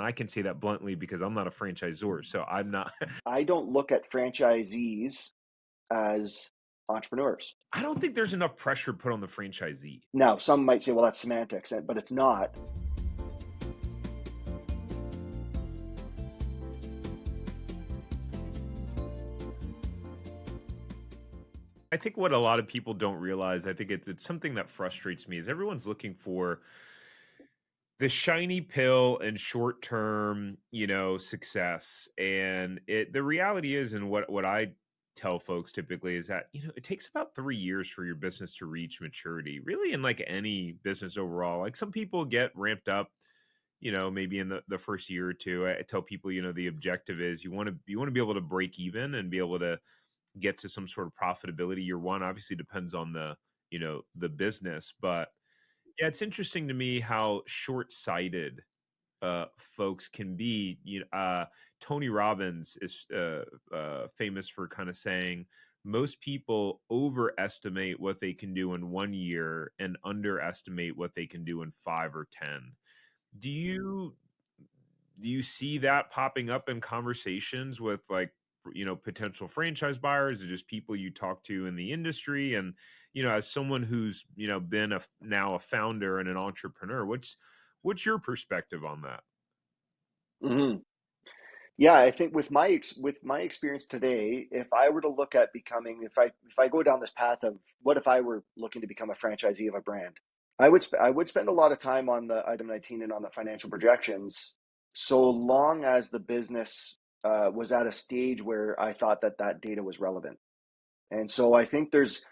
I can say that bluntly because I'm not a franchisor, so I'm not. I don't look at franchisees as entrepreneurs. I don't think there's enough pressure put on the franchisee. Now, some might say, well, that's semantics, but it's not. I think what a lot of people don't realize, I think it's something that frustrates me, is everyone's looking for the shiny pill and short term, success. And the reality is, and what I tell folks typically is that, it takes about 3 years for your business to reach maturity, really, in like any business overall. Like some people get ramped up, maybe in the first year or two. I tell people, the objective is you want to be able to break even and be able to get to some sort of profitability. Year one obviously depends on the business, but yeah, it's interesting to me how short-sighted folks can be. Tony Robbins is famous for kind of saying most people overestimate what they can do in 1 year and underestimate what they can do in 5 or 10. Do you do you see that popping up in conversations with like potential franchise buyers or just people you talk to in the industry? And as someone who's been now a founder and an entrepreneur, what's your perspective on that? Mm-hmm. Yeah, I think with my experience today, if I were to look at becoming, if I go down this path of what if I were looking to become a franchisee of a brand, I would spend a lot of time on the item 19 and on the financial projections, so long as the business was at a stage where I thought that that data was relevant. And so I think there's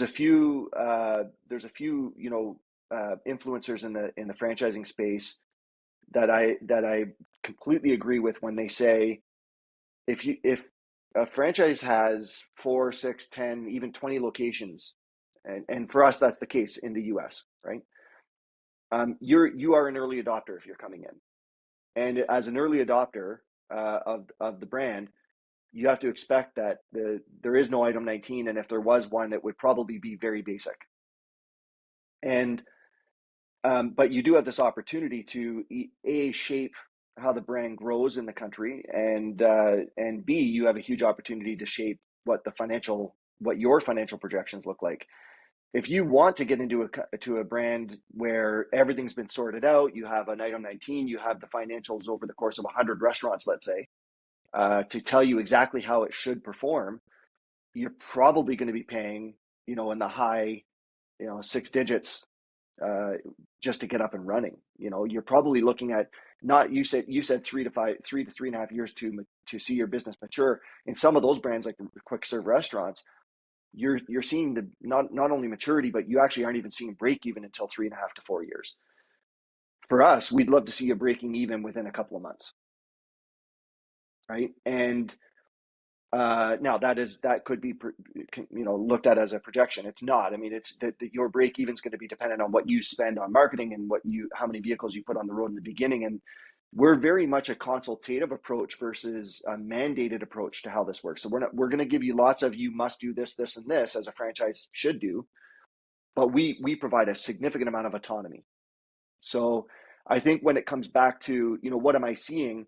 a few influencers in the franchising space that I completely agree with when they say if a franchise has 4, 6, 10, even 20 locations, and for us that's the case in the US, right? You are an early adopter if you're coming in, and as an early adopter of the brand, you have to expect that there is no item 19, and if there was one, it would probably be very basic. And but you do have this opportunity to shape how the brand grows in the country, and B, you have a huge opportunity to shape what your financial projections look like. If you want to get into a brand where everything's been sorted out, you have an item 19, you have the financials over the course of 100 restaurants, let's say, to tell you exactly how it should perform, you're probably going to be paying, in the high, six digits uh, just to get up and running. You're probably looking at not you said 3 to 3.5 years to see your business mature. In some of those brands, like quick serve restaurants, you're seeing the not only maturity, but you actually aren't even seeing break even until 3.5 to 4 years. For us, we'd love to see you breaking even within a couple of months, right? And now that could be looked at as a projection. It's not. I mean, it's that your break even is going to be dependent on what you spend on marketing and how many vehicles you put on the road in the beginning. And we're very much a consultative approach versus a mandated approach to how this works. So we're going to give you lots of, you must do this, this, and this, as a franchise should do, but we provide a significant amount of autonomy. So I think when it comes back to, what am I seeing?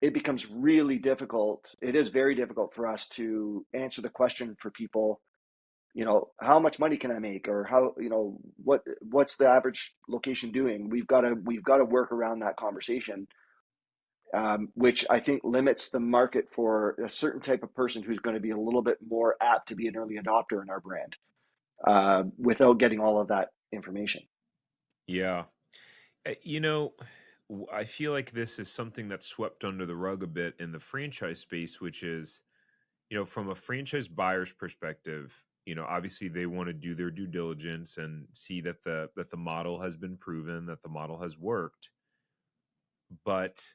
It becomes really difficult. It is very difficult for us to answer the question for people, how much money can I make? Or how, what's the average location doing? We've got to work around that conversation, which I think limits the market for a certain type of person who's going to be a little bit more apt to be an early adopter in our brand, without getting all of that information. Yeah. I feel like this is something that's swept under the rug a bit in the franchise space, which is, from a franchise buyer's perspective, obviously they want to do their due diligence and see that the model has been proven, that the model has worked. But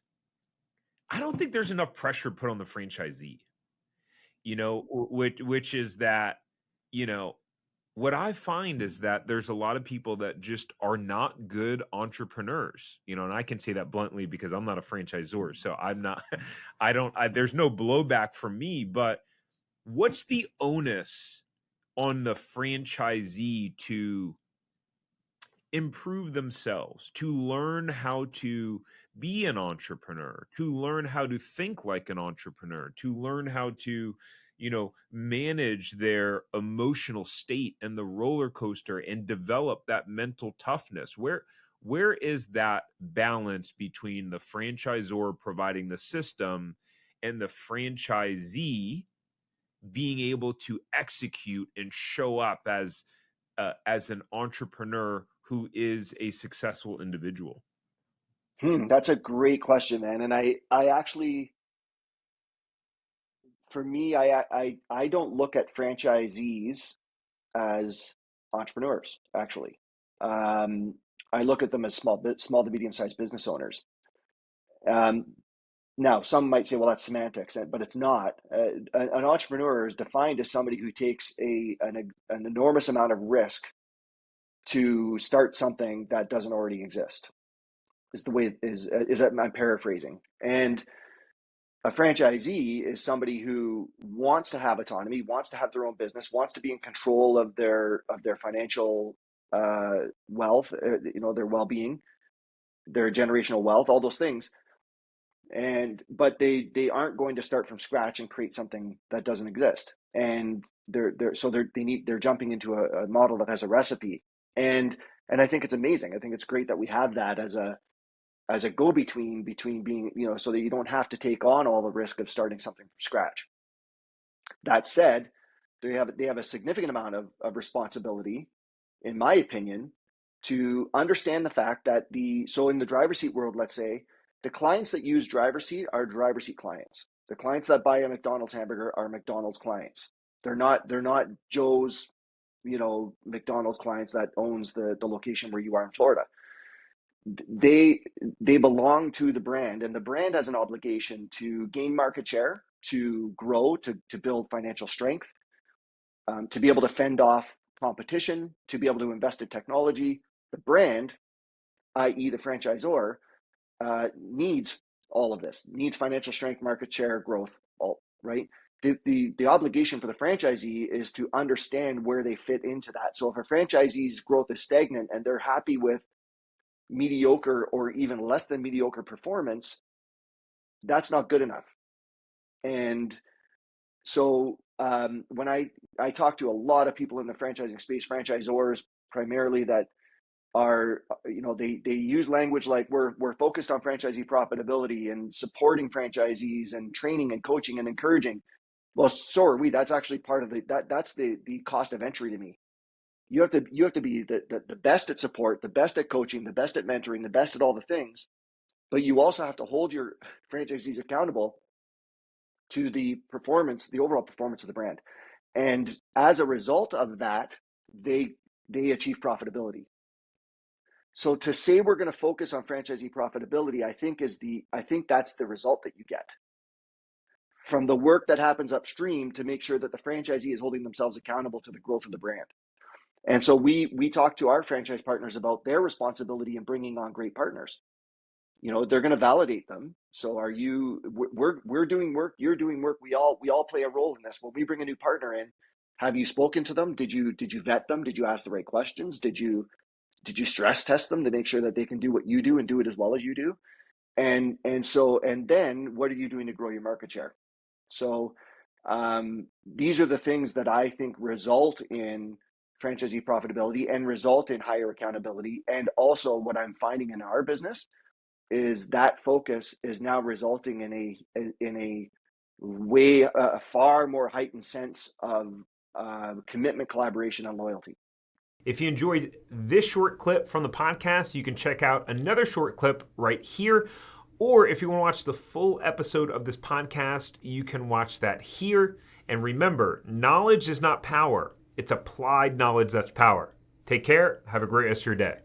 I don't think there's enough pressure put on the franchisee, which is that, you know, what I find is that there's a lot of people that just are not good entrepreneurs, and I can say that bluntly because I'm not a franchisor. So I'm not, there's no blowback from me, but what's the onus on the franchisee to improve themselves, to learn how to be an entrepreneur, to learn how to think like an entrepreneur, to learn how to, manage their emotional state and the roller coaster and develop that mental toughness. Where is that balance between the franchisor providing the system and the franchisee being able to execute and show up as an entrepreneur who is a successful individual? That's a great question, man. And I actually, for me, I don't look at franchisees as entrepreneurs. Actually, um, I look at them as small to medium sized business owners. Um, Now, some might say, well, that's semantics, but it's not. An entrepreneur is defined as somebody who takes an enormous amount of risk to start something that doesn't already exist. Is the way is that I'm paraphrasing. And a franchisee is somebody who wants to have autonomy, wants to have their own business, wants to be in control of their financial wealth, their well-being, their generational wealth, all those things. But they aren't going to start from scratch and create something that doesn't exist. And they're jumping into a model that has a recipe. And I think it's amazing. I think it's great that we have that as a go-between between being, so that you don't have to take on all the risk of starting something from scratch. That said, they have a significant amount of responsibility, in my opinion, to understand the fact that so in the driver's seat world, let's say, the clients that use driver's seat are driver's seat clients. The clients that buy a McDonald's hamburger are McDonald's clients. They're not Joe's, McDonald's clients that owns the location where you are in Florida. They belong to the brand, and the brand has an obligation to gain market share, to grow, to build financial strength, to be able to fend off competition, to be able to invest in technology. The brand, i.e. the franchisor, needs all of this, needs financial strength, market share, growth, all right. The obligation for the franchisee is to understand where they fit into that. So if a franchisee's growth is stagnant and they're happy with mediocre or even less than mediocre performance, that's not good enough. And so when I talk to a lot of people in the franchising space, franchisors primarily, that are, they use language like we're focused on franchisee profitability and supporting franchisees and training and coaching and encouraging. Well, so are we. That's actually part of that's the cost of entry to me. You have to be the best at support, the best at coaching, the best at mentoring, the best at all the things, but you also have to hold your franchisees accountable to the overall performance of the brand. And as a result of that, they achieve profitability. So to say we're going to focus on franchisee profitability, I think that's the result that you get from the work that happens upstream to make sure that the franchisee is holding themselves accountable to the growth of the brand. And so we talk to our franchise partners about their responsibility in bringing on great partners. They're going to validate them. So we're doing work, you're doing work. We all play a role in this. When we bring a new partner in, have you spoken to them? Did you vet them? Did you ask the right questions? Did you stress test them to make sure that they can do what you do and do it as well as you do? And then what are you doing to grow your market share? So these are the things that I think result in franchisee profitability and result in higher accountability. And also what I'm finding in our business is that focus is now resulting in a far more heightened sense of commitment, collaboration, and loyalty. If you enjoyed this short clip from the podcast, you can check out another short clip right here. Or if you want to watch the full episode of this podcast, you can watch that here. And remember, knowledge is not power. It's applied knowledge that's power. Take care. Have a great rest of your day.